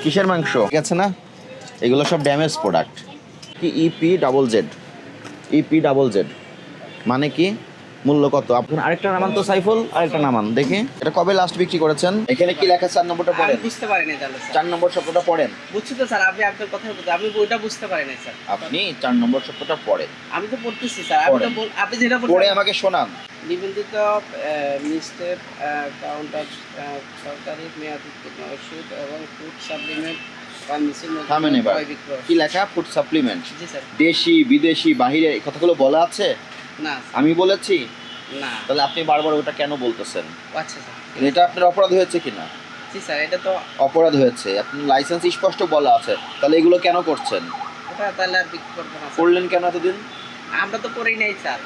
কিসের মাংস? ঠিক আছে না, এগুলো সব ড্যামেজ প্রোডাক্ট। কি EPZZ মানে কি? মূল্য কত? আপনার আরেকটা নামান তো সাইফুল, আরেকটা নামান দেখি। এটা কবে লাস্ট বিক্রি করেছেন? এখানে কি লেখা 4 নম্বরটা পড়েন। আমি বুঝতে পারি না তাহলে স্যার। 4 নম্বর শব্দটা পড়েন। বুঝছি তো স্যার, আপনি আপনার কথা বলতে আমি ওইটা বুঝতে পারি না স্যার। আপনি 4 নম্বর শব্দটা পড়েন। আমি তো পড়তেছি স্যার, আমি তো আপনি যেটা বলছেন পড়ে আমাকে শোনান। নিবন্ধিত মিস্টেক কাউন্টার সরকারি মেয়াদ উত্তীর্ণ ওষুধ এবং ফুড সাপ্লিমেন্ট বা মিছিল থামেন এবার। কি লেখা? Food supplement. জি স্যার। দেশি বিদেশি বাহিরে এই কথাগুলো বলা আছে? না আমি বলেছি? না। তাহলে আপনি বারবার ওটা কেন বলতেছেন? আচ্ছা স্যার। এটা আপনার অপরাধ হয়েছে কিনা? জি স্যার, এটা তো অপরাধ হয়েছে। আপনার লাইসেন্স স্পষ্ট বলা আছে, তাহলে এগুলো কেন করছেন? ওটা তাহলে আর বিক্রি করবো না স্যার। করলেন কেন এতদিন? আমরা তো করেই নাই স্যার,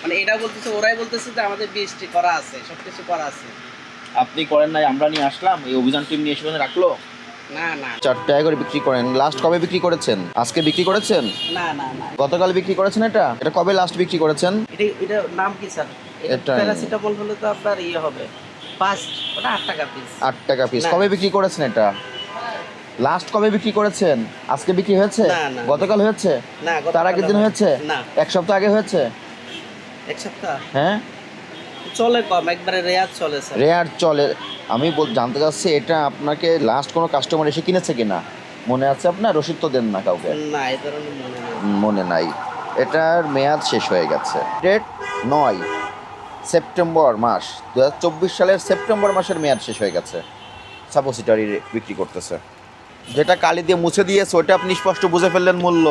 মানে এটা বলতেছে, ওরাই বলতেছে যে আমাদের বিএসটি করা আছে, সব কিছু করা আছে। আপনি করেন নাই, আমরা নিয়ে আসলাম, এই অভিযান টিম নিয়ে এসে রাখলো। না না 4 টাকা করে বিক্রি করেন। লাস্ট কবে বিক্রি করেছেন? আজকে বিক্রি করেছেন? না না না, গতকাল বিক্রি করেছেন। এটা কবে লাস্ট বিক্রি করেছেন? এটা নাম কি স্যার? এটা প্যারাসিটামল হলে তো আপনার ইয়ে হবে ফার্স্ট, ওটা 8 টাকা পিস। 8 টাকা পিস। না। কবে বিক্রি করেছেন এটা? লাস্ট কবে বিক্রি করেছেন? আজকে বিক্রি হয়েছে? না, না। গতকাল হয়েছে? না, তার আগের দিন হয়েছে? না। 1 সপ্তাহ আগে হয়েছে? এক সপ্তাহ হ্যাঁ, চলে, কম একবারে রেয়ার চলে স্যার। রেয়ার চলে। আমি জানতে চাচ্ছি এটা আপনাকে লাস্ট কোনো কাস্টমার এসে কিনেছে কিনা মনে আছে আপনার? রসিদ তো দেন না কাউকে। না, এই ধরনের মনে নেই। মনে নাই। এটার মেয়াদ শেষ হয়ে গেছে। ডেট 9 সেপ্টেম্বর মাস 2024 সালের সেপ্টেম্বর মাসের মেয়াদ শেষ হয়ে গেছে। সাপোজিটরি বিক্রি করতেছে। যেটা কালি দিয়ে মুছে দিয়েছে ওটা আপনি স্পষ্ট বুঝে ফেললেন মূল্য,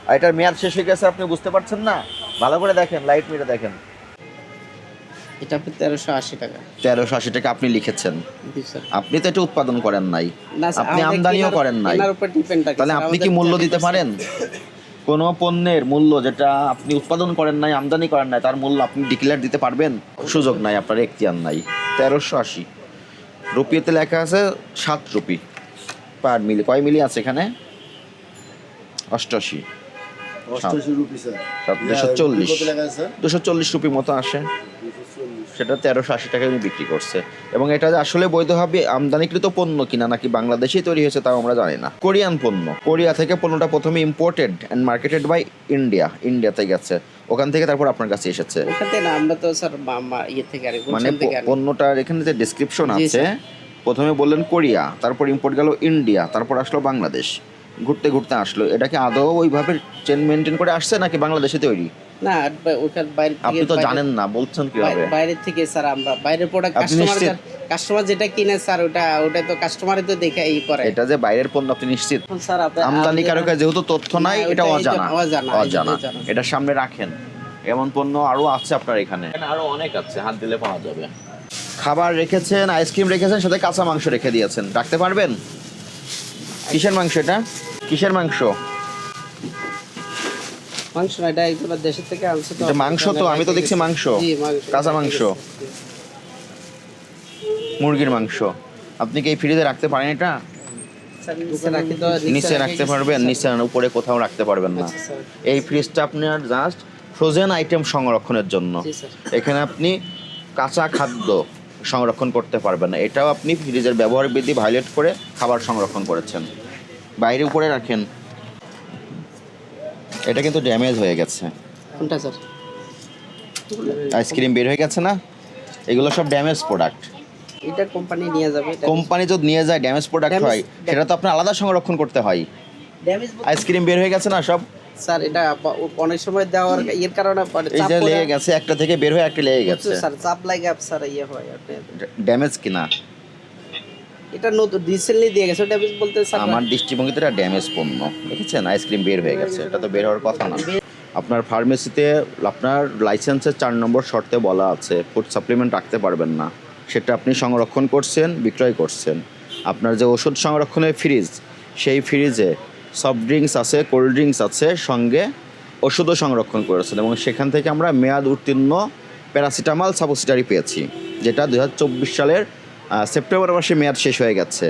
আর এটার মেয়াদ শেষ হয়ে গেছে আপনি বুঝতে পারছেন না। ভালো করে দেখেন, লাইট মেরে দেখেন। এটা আপনি 1380 টাকা। 1380 টাকা আপনি লিখেছেন। জি স্যার। আপনি তো এটা উৎপাদন করেন নাই, না স্যার, আপনি আমাদের আমদানিও করেন নাই, কেনার উপর ডিপেন্ড থাকে তাহলে স্যার, আপনি কি আমাদের মূল্য 30% দিতে পারেন? কোনো পণ্যের মূল্য যেটা আপনি উৎপাদন করেন নাই, আমদানি করেন নাই, তার মূল্য আপনি ডিক্লেয়ার দিতে পারবেন? সুযোগ নাই, আপনার এখতিয়ার নাই। 1380 রুপিতে লেখা আছে 7 রুপি পার মিলি। কয় মিলি আছে এখানে? 88 রুপি স্যার। 240 কত টাকা স্যার? 240 রুপি মতো আসে। 240 সেটা 1380 টাকায় উনি বিক্রি করছে। এবং এটা যে আসলে বৈধভাবে আমদানিকৃত পণ্য কিনা নাকি বাংলাদেশেই তৈরি হয়েছে তাও আমরা জানি না। কোরিয়ান পণ্য। কোরিয়া থেকে পণ্যটা প্রথমে ইম্পোর্টেড অ্যান্ড মার্কেটেড বাই ইন্ডিয়াতে গেছে, ওখান থেকে তারপর আপনার কাছে এসেছে। ওখান থেকে না, আমরা তো স্যার ইয়ে থেকে আনি, মানে গুলশান থেকে আনি। পণ্যটার এখানে যে ডেসক্রিপশন জি, আছে, স্যার। প্রথমে বললেন কোরিয়া, তারপর ইম্পোর্ট গেল ইন্ডিয়া, তারপর আসলো বাংলাদেশ, ঘুরতে ঘুরতে আসলো। এটা কি আদৌ ওইভাবে চেন মেনটেন করে আসছে নাকি বাংলাদেশে তৈরি? না, ওখান বাইরে থেকে, আপনি তো জানেন না, বলছেন কিভাবে? বাইরে থেকে স্যার, আমরা বাইরের প্রোডাক্ট আপনি নিশ্চিত? কাস্টমার যেটা কিনে স্যার, ওটা তো কাস্টমারই তো দেখে ই করে। এটা যে বাইরের পণ্য আপনি নিশ্চিত? এখন স্যার আমদানিকারকের যেহেতু তথ্য নাই, না, এটা ওটা অজানা। অজানা। এটা সামনে রাখেন। এমন পণ্য আরো আছে আপনার এখানে, আরো অনেক আছে, হাত দিলে পাওয়া যাবে। খাবার রেখেছেন, আইসক্রিম রেখেছেন, সাথে কাঁচা মাংস রেখে দিয়েছেন, রাখতে পারবেন? কিসের মাংস এটা? কিসের মাংস? মাংস না, এটা একদম দেশের থেকে আনছে তো। এটা মাংস তো, আমি তো দেখছি মাংস। জি, মাংস। কাঁচা মাংস, মুরগির মাংস। আপনি কি এই ফ্রিজে রাখতে পারেন? এটা স্যার নিচে রাখি তো, নিচে রাখতে পারবেন? নিচে না, উপরে কোথাও রাখতে পারবেন না। আচ্ছা, স্যার। এই ফ্রিজটা আপনার জাস্ট ফ্রোজেন আইটেম সংরক্ষণের জন্য। জি, স্যার। এখানে আপনি কাঁচা খাদ্য সংরক্ষণ করতে পারবেন না। এটাও আপনি ফ্রিজের ব্যবহার বিধি ভায়োলেট করে খাবার সংরক্ষণ করেছেন। বাইরে উপরে রাখেন। এটা কিন্তু ড্যামেজ হয়ে গেছে। কোনটা স্যার? আইসক্রিম বের হয়ে গেছে না, এগুলো সব ড্যামেজ প্রোডাক্ট। এটা কোম্পানি নিয়ে যাবে। কোম্পানি যদি নিয়ে যায় ড্যামেজ প্রোডাক্ট হয়, সেটা তো আপনার আলাদা সংরক্ষণ করতে হয়। ড্যামেজ আইসক্রিম বের হয়ে গেছে না সব, স্যার, এটা অনেক সময় দেওয়ার এর কারণে এই যে লেগে গেছে, একটা থেকে বের হয়ে একটা লেগে গেছে, স্যার, চাপ লাগে স্যার, ইয়ে হয় আপনি। ড্যামেজ কিনা? এটা নতুন রিসেন্টলি দিয়ে গেছে ড্যামেজ বলতে স্যার। আমার দৃষ্টিভঙ্গিতে এটা ড্যামেজ পণ্য। দেখেছেন, আইসক্রিম বের হয়ে গেছে, এটা তো বের হওয়ার কথা না। আপনার ফার্মেসিতে আপনার লাইসেন্সের 4 নম্বর শর্তে বলা আছে ফুড সাপ্লিমেন্ট রাখতে পারবেন না। সেটা আপনি সংরক্ষণ করছেন, বিক্রয় করছেন। আপনার যে ওষুধ সংরক্ষণের ফ্রিজ, সেই ফ্রিজে সফট ড্রিঙ্কস আছে, কোল্ড ড্রিঙ্কস আছে, সঙ্গে ওষুধও সংরক্ষণ করেছেন। এবং সেখান থেকে আমরা মেয়াদ উত্তীর্ণ প্যারাসিটামল সাপোজিটরি পেয়েছি, যেটা 2024 সালের সেপ্টেম্বর মাসে মেয়াদ শেষ হয়ে গেছে।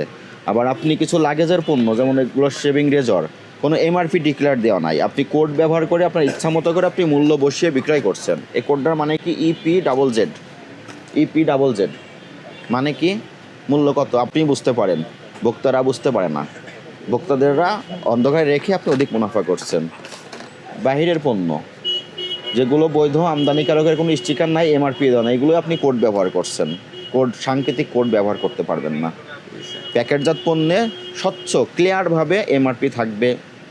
আবার আপনি কিছু লাগেজের পণ্য, যেমন এগুলো শেভিং রেজর, কোনো এমআরপি ডিক্লেয়ার দেওয়া নাই, আপনি কোড ব্যবহার করে আপনার ইচ্ছা মতো করে আপনি মূল্য বসিয়ে বিক্রয় করছেন। এই কোডটার মানে কি? EPZZ মানে কি? মূল্য কত আপনি বুঝতে পারেন, ভোক্তারা বুঝতে পারে না। ভোক্তাদেররা অন্ধকারে রেখে আপনি অধিক মুনাফা করছেন। বাহিরের পণ্য যেগুলো বৈধ আমদানিকারকের কোনো স্টিকার নাই, এমআরপি দেওয়া নাই, এগুলো আপনি কোড ব্যবহার করছেন। কোড, সাংকেতিক কোড ব্যবহার করতে পারবেন না। প্যাকেটজাত পণ্যে স্বচ্ছ ক্লিয়ারভাবে এমআরপি থাকবে,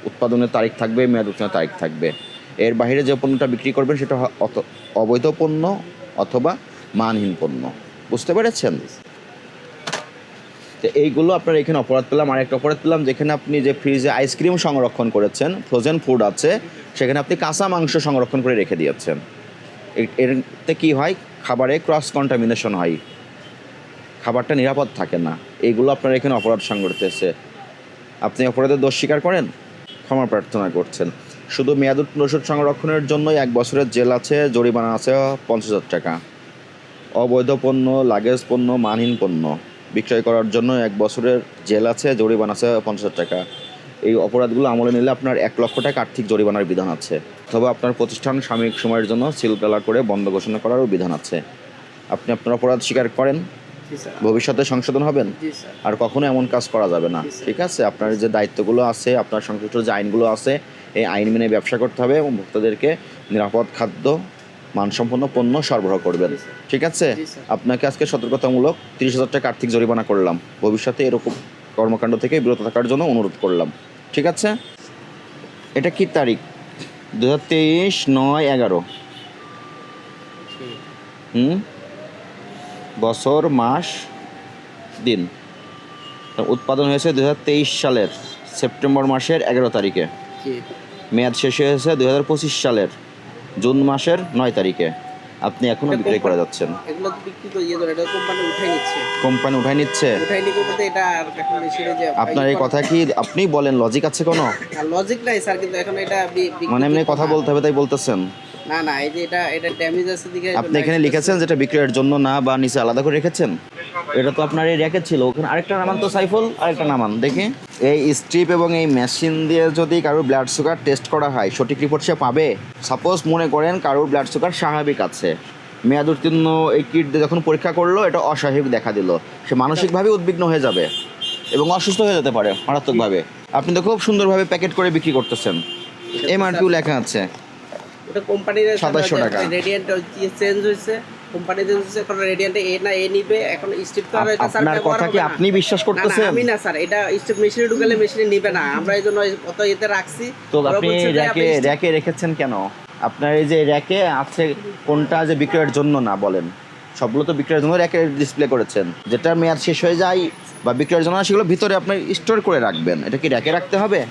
উৎপাদনের তারিখ থাকবে, মেয়াদ উত্তীর্ণের তারিখ থাকবে। এর বাইরে যে পণ্যটা বিক্রি করবেন সেটা অবৈধ পণ্য অথবা মানহীন পণ্য। বুঝতে পেরেছেন? তো এইগুলো আপনার এখানে অপরাধ পেলাম। আর একটা অপরাধ পেলাম, যেখানে আপনি যে ফ্রিজে আইসক্রিম সংরক্ষণ করেছেন, ফ্রোজেন ফুড আছে, সেখানে আপনি কাঁচা মাংস সংরক্ষণ করে রেখে দিয়েছেন। এরতে কি হয়, খাবারে ক্রস কন্টামিনেশন হয়, খাবারটা নিরাপদ থাকে না। এইগুলো আপনার এখানে অপরাধ সংঘটিতেছে। আপনি অপরাধের দোষ স্বীকার করেন, ক্ষমা প্রার্থনা করছেন। শুধু মেয়াদ উত্তীর্ণ ওষুধ সংরক্ষণের জন্যই 1 বছরের জেল আছে, জরিমানা আছে 50,000 টাকা। অবৈধ পণ্য, লাগেজ পণ্য, মানহীন পণ্য বিক্রয় করার জন্য 1 বছরের জেল আছে, জরিমানা আছে 50,000 টাকা। এই অপরাধগুলো আমলে নিলে আপনার 1 লক্ষ টাকা আর্থিক জরিমানার বিধান আছে, অথবা আপনার প্রতিষ্ঠান সাময়িক সময়ের জন্য সিলগালা করে বন্ধ ঘোষণা করারও বিধান আছে। আপনি আপনার অপরাধ স্বীকার করেন, জি স্যার। ভবিষ্যতে সংশোধন হবেন, জি স্যার। আর কখনো এমন কাজ করা যাবে না। জি স্যার। ঠিক আছে? আপনার যে দায়িত্বগুলো আছে, আপনার সংশ্লিষ্ট যে আইনগুলো আছে, এই আইন মেনে ব্যবসা করতে হবে এবং ভোক্তাদেরকে নিরাপদ খাদ্য, মানসম্পন্ন পণ্য সরবরাহ করবেন। জি স্যার। ঠিক আছে? জি স্যার। আপনাকে আজকে সতর্কতামূলক 30,000 টাকা আর্থিক জরিমানা করলাম। ভবিষ্যতে এরকম কর্মকাণ্ড থেকে বিরত থাকার জন্য অনুরোধ করলাম। ঠিক আছে? এটা কি তারিখ? 2023/9/11। বছর, মাস, দিন। উৎপাদন হয়েছে 2023 সালের সেপ্টেম্বর মাসের 11 তারিখে। জি। মেয়াদ শেষ হয়েছে 2025 সালের জুন মাসের 9 তারিখে। আপনি এখনও বিক্রি করে যাচ্ছেন। এগুলো তো বিক্রি করে দিয়ে এটা কোম্পানি উঠাই নিচ্ছে। কোম্পানি উঠাই নিচ্ছে। উঠাই নিতে বলতে এটা আর এখন মেশিনে যে আপনার এই কথা কি আপনি বলেন, লজিক আছে কোনো? লজিক নাই স্যার, কিন্তু এখন এটা মানে এমনি কথা বলতে হবে তাই বলতেছেন? না না, এই যে এটা ড্যামেজ আছে দিকে আপনি এখানে লিখেছেন যেটা বিক্রয়ের জন্য না, বা নিচে আলাদা করে রেখেছেন? এটা তো আপনার এই র্যাকেট ছিল। ওখানে আরেকটা নামান তো সাইফুল, আরেকটা নামান দেখি। এই স্ট্রিপ এবং এই মেশিন দিয়ে যদি কারোর ব্লাড সুগার টেস্ট করা হয়, সঠিক রিপোর্ট সে পাবে? সাপোজ মনে করেন কারোর ব্লাড সুগার স্বাভাবিক আছে, মেয়াদ উত্তীর্ণ এই কিট দিয়ে যখন পরীক্ষা করলো এটা অস্বাভাবিক দেখা দিল, সে মানসিকভাবে উদ্বিগ্ন হয়ে যাবে এবং অসুস্থ হয়ে যেতে পারে মারাত্মকভাবে। আপনি তো খুব সুন্দরভাবে প্যাকেট করে বিক্রি করতেছেন, এমআরপিও লেখা আছে। ওটা কোম্পানির 2700 টাকা। রেডিয়েন্ট চেঞ্জ হয়েছে, কোম্পানি চেঞ্জ হয়েছে, এখন রেডিয়েন্টে এ নিবে, এখন স্ট্রিপ তো আর এটা স্যার আপনার ব্যবহার কথা হবে কি না। আপনি বিশ্বাস না, না, করতেছেন? আমি না স্যার, এটা স্ট্রিপ মেশিনে ঢুকালে মেশিনে নিবে না, আমরা এই জন্য কত এতে রাখছি। তো ওরা আপনি বলছে যে আপনি র্যাকে রেখেছেন কেন? আপনার এই যে র্যাকে আছে, কোনটা যে বিক্রয়ের জন্য না বলেন? সবগুলো তো বিক্রয়ের জন্য র্যাকে ডিসপ্লে করেছেন। যেটা মেয়াদ শেষ হয়ে যায় বা বিক্রয়ের জন্য সেগুলো ভিতরে আপনি স্টোর করে রাখবেন। এটা কি র্যাকে রাখতে হবে?